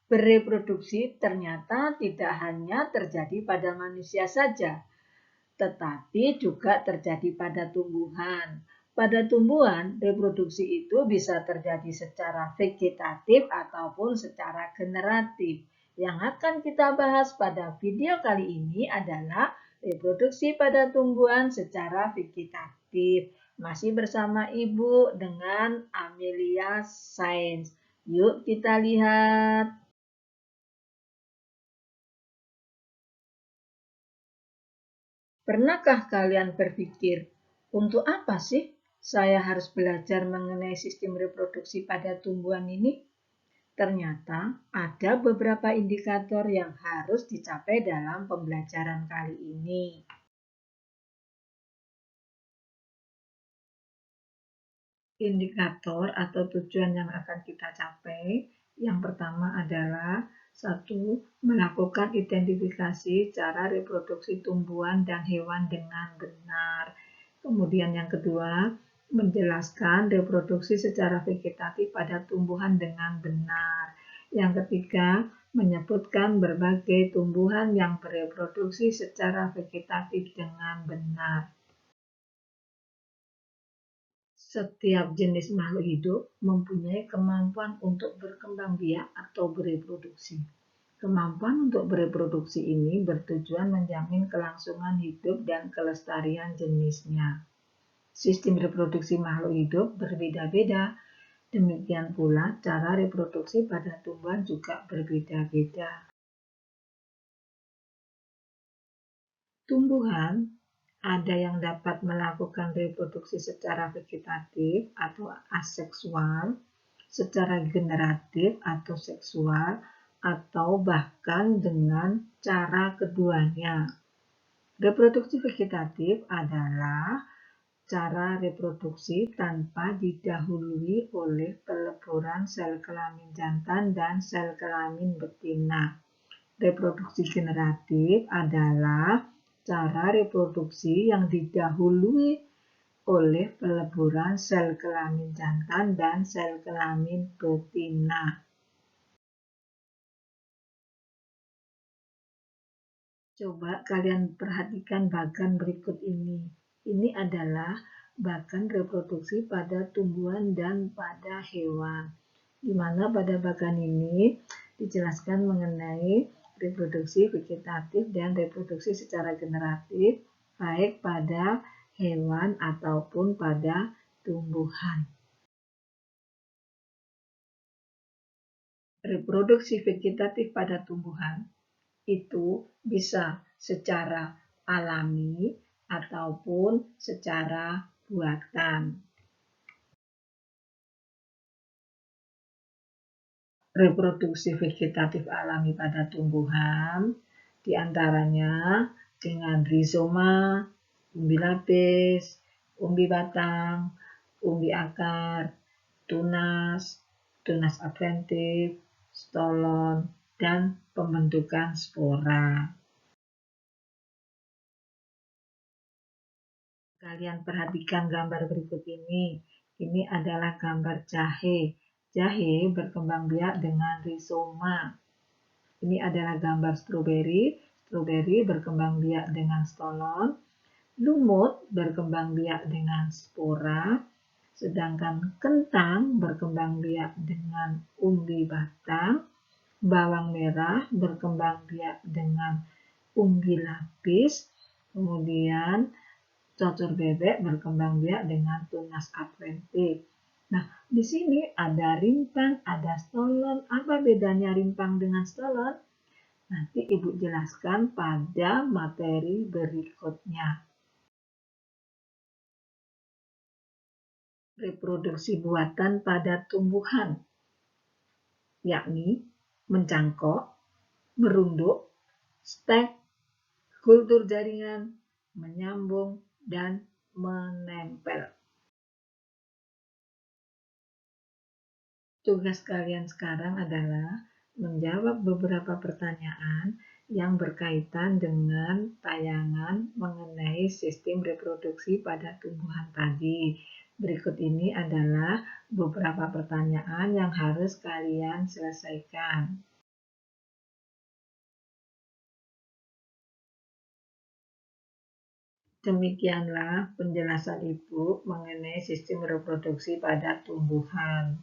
Bereproduksi ternyata tidak hanya terjadi pada manusia saja, tetapi juga terjadi pada tumbuhan. Pada tumbuhan, reproduksi itu bisa terjadi secara vegetatif ataupun secara generatif. Yang akan kita bahas pada video kali ini adalah reproduksi pada tumbuhan secara vegetatif. Masih bersama Ibu dengan Amelia Sains. Yuk kita lihat. Pernahkah kalian berpikir, untuk apa sih saya harus belajar mengenai sistem reproduksi pada tumbuhan ini? Ternyata ada beberapa indikator yang harus dicapai dalam pembelajaran kali ini. Indikator atau tujuan yang akan kita capai, yang pertama adalah satu, melakukan identifikasi cara reproduksi tumbuhan dan hewan dengan benar. Kemudian yang kedua, menjelaskan reproduksi secara vegetatif pada tumbuhan dengan benar. Yang ketiga, menyebutkan berbagai tumbuhan yang bereproduksi secara vegetatif dengan benar. Setiap jenis makhluk hidup mempunyai kemampuan untuk berkembang biak atau bereproduksi. Kemampuan untuk bereproduksi ini bertujuan menjamin kelangsungan hidup dan kelestarian jenisnya. Sistem reproduksi makhluk hidup berbeda-beda, demikian pula cara reproduksi pada tumbuhan juga berbeda-beda. Tumbuhan ada yang dapat melakukan reproduksi secara vegetatif atau aseksual, secara generatif atau seksual, atau bahkan dengan cara keduanya. Reproduksi vegetatif adalah cara reproduksi tanpa didahului oleh peleburan sel kelamin jantan dan sel kelamin betina. Reproduksi generatif adalah cara reproduksi yang didahului oleh peleburan sel kelamin jantan dan sel kelamin betina. Coba kalian perhatikan bagan berikut ini. Ini adalah bagan reproduksi pada tumbuhan dan pada hewan. Di mana pada bagan ini dijelaskan mengenai reproduksi vegetatif dan reproduksi secara generatif, baik pada hewan ataupun pada tumbuhan. Reproduksi vegetatif pada tumbuhan itu bisa secara alami ataupun secara buatan. Reproduksi vegetatif alami pada tumbuhan diantaranya dengan rizoma, umbi lapis, umbi batang, umbi akar, tunas, tunas adventif, stolon, dan pembentukan spora. Kalian perhatikan gambar berikut ini. Ini adalah gambar jahe. Jahe berkembang biak dengan rizoma. Ini adalah gambar stroberi. Stroberi berkembang biak dengan stolon. Lumut berkembang biak dengan spora. Sedangkan kentang berkembang biak dengan umbi batang. Bawang merah berkembang biak dengan umbi lapis. Kemudian cocor bebek berkembang biak dengan tunas adventif. Nah, di sini ada rimpang, ada stolon. Apa bedanya rimpang dengan stolon? Nanti Ibu jelaskan pada materi berikutnya. Reproduksi buatan pada tumbuhan, yakni mencangkok, merunduk, stek, kultur jaringan, menyambung, dan menempel. Tugas kalian sekarang adalah menjawab beberapa pertanyaan yang berkaitan dengan tayangan mengenai sistem reproduksi pada tumbuhan tadi. Berikut ini adalah beberapa pertanyaan yang harus kalian selesaikan. Demikianlah penjelasan Ibu mengenai sistem reproduksi pada tumbuhan.